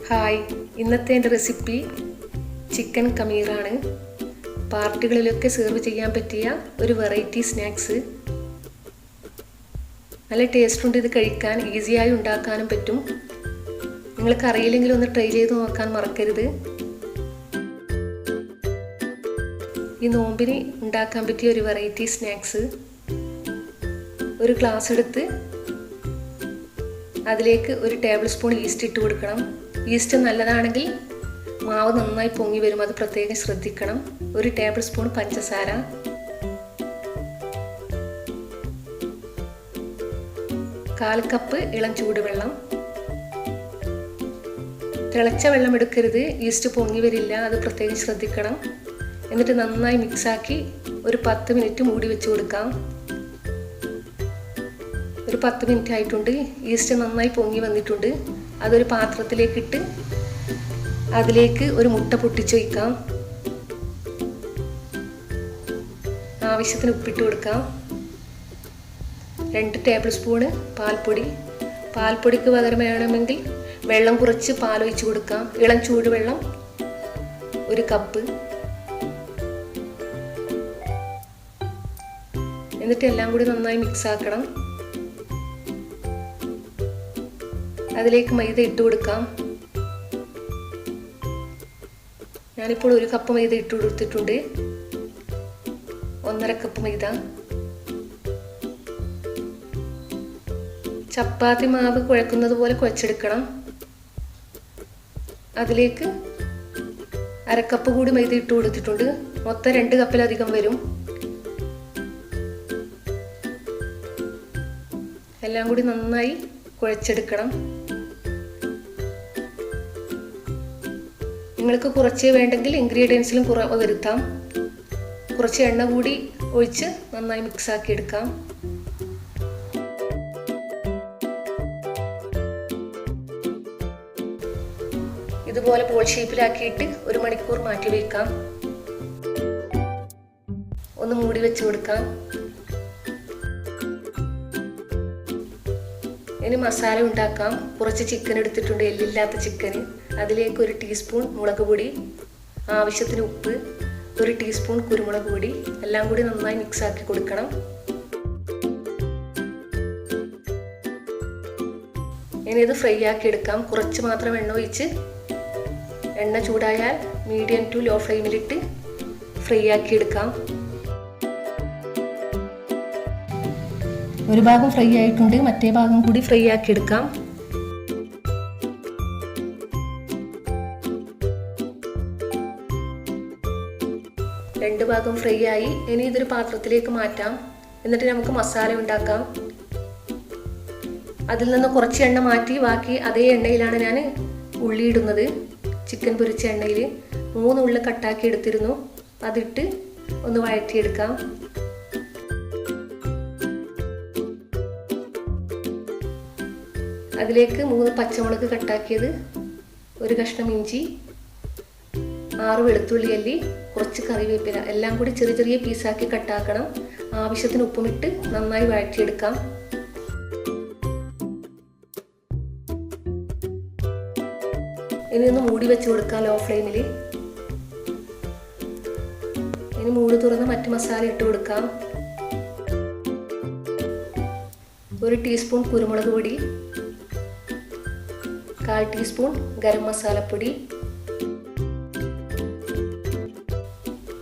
Hi, ഇന്നത്തെ എൻ്റെ recipe chicken കമീറാണ്. പാർട്ടികളിലൊക്കെ serve ചെയ്യാൻ പറ്റിയ ഒരു വെറൈറ്റി സ്നാക്സ്. നല്ല ടേസ്റ്റുണ്ട്. ഇത് കഴിക്കാൻ ഈസിയായി ഉണ്ടാക്കാനും പറ്റും. നിങ്ങൾക്ക് അറിയില്ലെങ്കിൽ ഒന്ന് ട്രൈ ചെയ്ത് നോക്കാൻ മറക്കരുത്. ഈ നോമ്പിന് ഉണ്ടാക്കാൻ പറ്റിയ ഒരു വെറൈറ്റി സ്നാക്സ്. ഒരു ഗ്ലാസ് എടുത്ത് അതിലേക്ക് ഒരു ടേബിൾ സ്പൂൺ ഈസ്റ്റ് ഇട്ട് കൊടുക്കണം. ഈസ്റ്റ് നല്ലതാണെങ്കിൽ മാവ് നന്നായി പൊങ്ങി വരും, അത് പ്രത്യേകം ശ്രദ്ധിക്കണം. ഒരു ടേബിൾ സ്പൂൺ പഞ്ചസാര, കാൽ കപ്പ് ഇളം ചൂടുവെള്ളം. തിളച്ച വെള്ളം എടുക്കരുത്, ഈസ്റ്റ് പൊങ്ങി വരില്ല, അത് പ്രത്യേകം ശ്രദ്ധിക്കണം. എന്നിട്ട് നന്നായി മിക്സാക്കി ഒരു 10 മിനിറ്റ് മൂടി വെച്ച് കൊടുക്കാം. ഒരു 10 മിനിറ്റ് ആയിട്ടുണ്ട്. ഈസ്റ്റ് നന്നായി പൊങ്ങി വന്നിട്ടുണ്ട്. അതൊരു പാത്രത്തിലേക്കിട്ട് അതിലേക്ക് ഒരു മുട്ട പൊട്ടിച്ചൊഴിക്കാം. ആവശ്യത്തിന് ഉപ്പിട്ട് കൊടുക്കാം. 2 ടേബിൾ സ്പൂണ് പാൽപ്പൊടി. പാൽപ്പൊടിക്ക് പകരം വേണമെങ്കിൽ വെള്ളം കുറച്ച് പാലൊഴിച്ച് കൊടുക്കാം. ഇളം ചൂടുവെള്ളം 1 കപ്പ്. എന്നിട്ട് എല്ലാം കൂടി നന്നായി മിക്സ് ആക്കണം. അതിലേക്ക് മൈദ ഇട്ട് കൊടുക്കാം. ഞാനിപ്പോൾ 1 കപ്പ് മൈദ ഇട്ട് കൊടുത്തിട്ടുണ്ട്. 1.5 കപ്പ് മൈദ. ചപ്പാത്തി മാവ് കുഴക്കുന്നത് പോലെ കുഴച്ചെടുക്കണം. അതിലേക്ക് 1/2 കപ്പ് കൂടി മൈദ ഇട്ട് കൊടുത്തിട്ടുണ്ട്. മൊത്തം 2 കപ്പിലധികം വരും. എല്ലാം കൂടി നന്നായി കുഴച്ചെടുക്കണം. നിങ്ങൾക്ക് കുറച്ച് വേണ്ടെങ്കിൽ ഇൻഗ്രീഡിയൻസിലും കുറവ് വരുത്താം. കുറച്ച് എണ്ണ കൂടി ഒഴിച്ച് നന്നായി മിക്സ് ആക്കി എടുക്കാം. ഇതുപോലെ ബോൾ ഷേപ്പിലാക്കിയിട്ട് 1 മണിക്കൂർ മാറ്റി വയ്ക്കാം. ഒന്ന് മൂടി വെച്ച് കൊടുക്കാം. ഇനി മസാല ഉണ്ടാക്കാം. കുറച്ച് ചിക്കൻ എടുത്തിട്ടുണ്ട്, എല്ലില്ലാത്ത ചിക്കന്. അതിലേക്ക് 1 ടീസ്പൂൺ മുളക് പൊടി, ആവശ്യത്തിന് ഉപ്പ്, 1 ടീസ്പൂൺ കുരുമുളക് പൊടി, എല്ലാം കൂടി നന്നായി മിക്സ് ആക്കി കൊടുക്കണം. ഇനി ഇത് ഫ്രൈ ആക്കി എടുക്കാം. കുറച്ച് മാത്രം എണ്ണ ഒഴിച്ച്, എണ്ണ ചൂടായാൽ മീഡിയം ടു ലോ ഫ്ലെയിമിലിട്ട് ഫ്രൈ ആക്കി എടുക്കാം. ഒരു ഭാഗം ഫ്രൈ ആയിട്ടുണ്ട്, മറ്റേ ഭാഗം കൂടി ഫ്രൈ ആക്കി എടുക്കാം. രണ്ട് ഭാഗം ഫ്രൈ ആയി. ഇനി ഇതൊരു പാത്രത്തിലേക്ക് മാറ്റാം. എന്നിട്ട് നമുക്ക് മസാല ഉണ്ടാക്കാം. അതിൽ നിന്ന് കുറച്ച് എണ്ണ മാറ്റി ബാക്കി അതേ എണ്ണയിലാണ് ഞാൻ ഉള്ളി ഇടുന്നത്. ചിക്കൻ പൊരിച്ച എണ്ണയിൽ 3 ഉള്ളി കട്ടാക്കി എടുത്തിരുന്നു. അതിട്ട് ഒന്ന് വഴറ്റിയെടുക്കാം. അതിലേക്ക് 3 പച്ചമുളക് കട്ടാക്കിയത്, 1 കഷ്ണം ഇഞ്ചി, 6 വെളുത്തുള്ളി അല്ലി, കുറച്ച് കറിവേപ്പില, എല്ലാം കൂടി ചെറിയ ചെറിയ പീസാക്കി കട്ടാക്കണം. ആവശ്യത്തിന് ഉപ്പുമിട്ട് നന്നായി വഴറ്റിയെടുക്കാം. ഇനി ഒന്ന് മൂടി വെച്ച് കൊടുക്കാം ലോ ഫ്ലെയിമിൽ. ഇനി മൂടി തുറന്ന് മറ്റു മസാല ഇട്ട് കൊടുക്കാം. 1 ടീസ്പൂൺ കുരുമുളക് പൊടി, 1/4 ടീസ്പൂൺ ഗരം മസാലപ്പൊടി.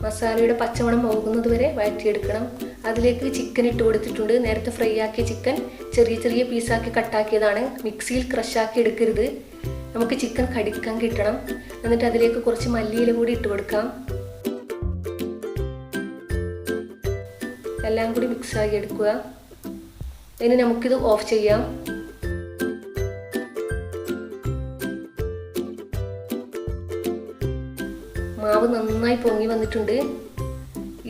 മസാലയുടെ പച്ചമണം പോകുന്നത് വരെ വഴറ്റിയെടുക്കണം. അതിലേക്ക് ചിക്കൻ ഇട്ട് കൊടുത്തിട്ടുണ്ട്. നേരത്തെ ഫ്രൈ ആക്കിയ ചിക്കൻ ചെറിയ ചെറിയ പീസാക്കി കട്ടാക്കിയതാണ്. മിക്സിയിൽ ക്രഷാക്കി എടുക്കരുത്, നമുക്ക് ചിക്കൻ കടിക്കാൻ കിട്ടണം. എന്നിട്ട് അതിലേക്ക് കുറച്ച് മല്ലിയില കൂടി ഇട്ട് കൊടുക്കാം. എല്ലാം കൂടി മിക്സാക്കി എടുക്കുക. ഇനി നമുക്കിത് ഓഫ് ചെയ്യാം. മാവ് നന്നായി പൊങ്ങി വന്നിട്ടുണ്ട്.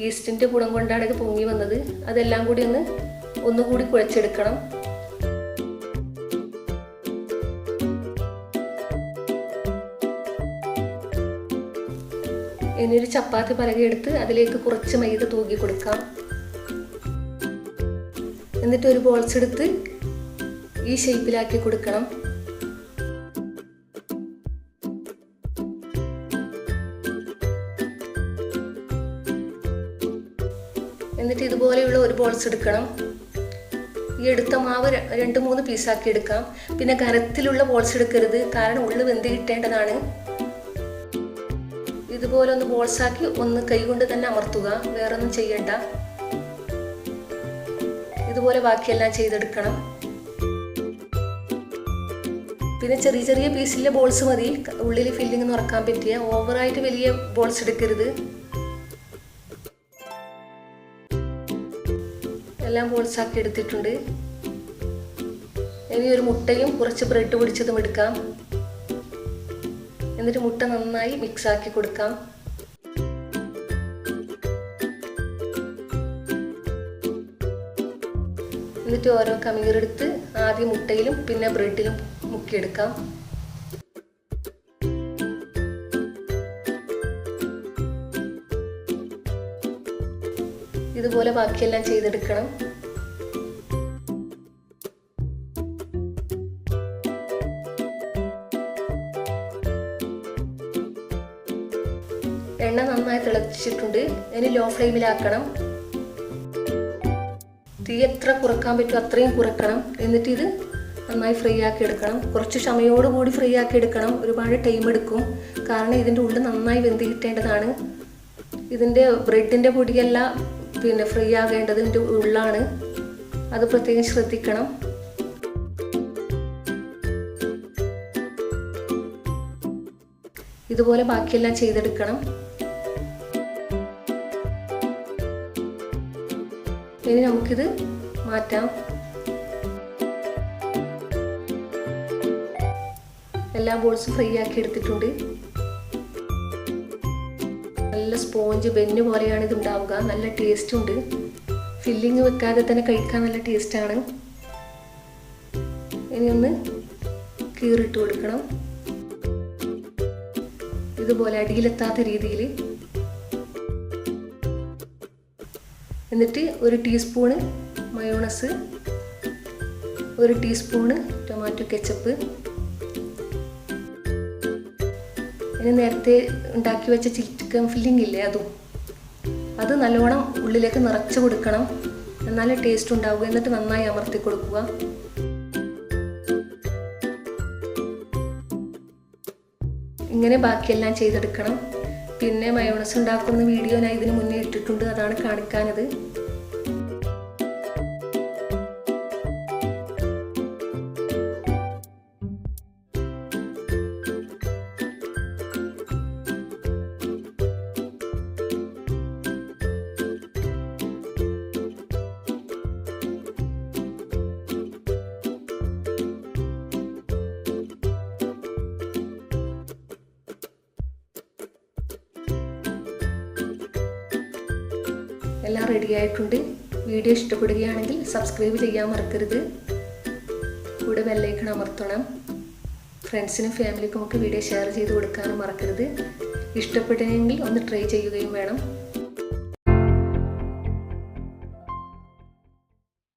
ഈസ്റ്റിൻ്റെ ഗുണം കൊണ്ടാണ് ഇത് പൊങ്ങി വന്നത്. അതെല്ലാം കൂടി ഒന്നുകൂടി കുഴച്ചെടുക്കണം. ഇനി ഒരു ചപ്പാത്തി പലകയെടുത്ത് അതിലേക്ക് കുറച്ച് മൈദ തൂക്കി കൊടുക്കാം. എന്നിട്ട് ഒരു ബോൾസ് എടുത്ത് ഈ ഷേപ്പിലാക്കി കൊടുക്കണം. എന്നിട്ട് ഇതുപോലെയുള്ള ഒരു ബോൾസ് എടുക്കണം. ഈ എടുത്ത മാവ് 2-3 പീസാക്കി എടുക്കാം. പിന്നെ കനത്തിലുള്ള ബോൾസ് എടുക്കരുത്, കാരണം ഉള്ളു വെന്ത് കിട്ടേണ്ടതാണ്. ഇതുപോലെ ഒന്ന് ബോൾസാക്കി ഒന്ന് കൈകൊണ്ട് തന്നെ അമർത്തുക, വേറൊന്നും ചെയ്യണ്ട. ഇതുപോലെ ബാക്കിയെല്ലാം ചെയ്തെടുക്കണം. പിന്നെ ചെറിയ ചെറിയ പീസിലെ ബോൾസ് മതി ഉള്ളിൽ ഫില്ലിങ് നിറക്കാൻ പറ്റിയ. ഓവറായിട്ട് വലിയ ബോൾസ് എടുക്കരുത്. എല്ലാം ബോൾസാക്കി എടുത്തിട്ടുണ്ട്. ഇനി ഒരു മുട്ടയും കുറച്ച് ബ്രെഡ് പൊടിച്ചതും എടുക്കാം. എന്നിട്ട് മുട്ട നന്നായി മിക്സ് ആക്കി കൊടുക്കാം. എന്നിട്ട് ഓരോ കമീർ എടുത്ത് ആദ്യം മുട്ടയിലും പിന്നെ ബ്രെഡിലും മുക്കിയെടുക്കാം. ഇതുപോലെ ബാക്കിയെല്ലാം ചെയ്തെടുക്കണം. എണ്ണ നന്നായി തിളച്ചിട്ടുണ്ട്. ഇനി ലോ ഫ്ലെയിമിലാക്കണം. തീ എത്ര കുറക്കാൻ പറ്റുമോ അത്രയും കുറക്കണം. എന്നിട്ട് ഇത് നന്നായി ഫ്രൈ ആക്കി എടുക്കണം. കുറച്ച് ക്ഷമയോടുകൂടി ഫ്രൈ ആക്കി എടുക്കണം. ഒരുപാട് ടൈം എടുക്കും, കാരണം ഇതിൻ്റെ ഉള്ളിൽ നന്നായി വെന്ത് കിട്ടേണ്ടതാണ്. ഇതിൻ്റെ ബ്രെഡിൻ്റെ പൊടിയല്ല പിന്നെ ഫ്രൈ ആകേണ്ടത് ഇതിൻ്റെ ഉള്ളാണ്. അത് പ്രത്യേകം ശ്രദ്ധിക്കണം. ഇതുപോലെ ബാക്കിയെല്ലാം ചെയ്തെടുക്കണം. ഇനി നമുക്കിത് മാറ്റാം. എല്ലാ ബോൾസും ഫ്രൈ ആക്കി എടുത്തിട്ടുണ്ട്. നല്ല സ്പോഞ്ച് ബെന്ന് പോലെയാണ് ഇത് ഉണ്ടാവുക. നല്ല ടേസ്റ്റും ഉണ്ട്. ഫില്ലിങ് വെക്കാതെ തന്നെ കഴിക്കാൻ നല്ല ടേസ്റ്റാണ്. ഇനി ഒന്ന് കീറിട്ട് കൊടുക്കണം. ഇതുപോലെ അടിയിലെത്താത്ത രീതിയിൽ. എന്നിട്ട് 1 teaspoon mayonnaise, 1 teaspoon tomato ketchup, ഇനി നേരത്തെ ഉണ്ടാക്കി വെച്ച ചിക്കൻ ഫില്ലിംഗ് ഇല്ലേ അത് നല്ലോണം ഉള്ളിലേക്ക് നിറച്ച് കൊടുക്കണം. എന്നാലേ ടേസ്റ്റ് ഉണ്ടാവുക. എന്നിട്ട് നന്നായി അമർത്തി കൊടുക്കുക. ഇങ്ങനെ ബാക്കിയെല്ലാം ചെയ്തെടുക്കണം. പിന്നെ മയോണസ് ഉണ്ടാക്കുന്ന വീഡിയോ ഞാൻ ഇതിന് മുന്നേ ഇട്ടിട്ടുണ്ട്, അതാണ് കാണിക്കാനത്. എല്ലാം റെഡി ആയിട്ടുണ്ട്. വീഡിയോ ഇഷ്ടപ്പെടുകയാണെങ്കിൽ സബ്സ്ക്രൈബ് ചെയ്യാൻ മറക്കരുത്. കൂടെ ബെല്ലൈക്കൺ അമർത്തണം. ഫ്രണ്ട്സിനും ഫാമിലിക്കും ഒക്കെ വീഡിയോ ഷെയർ ചെയ്ത് കൊടുക്കാനും മറക്കരുത്. ഇഷ്ടപ്പെട്ടെങ്കിൽ ഒന്ന് ട്രൈ ചെയ്യുകയും വേണം.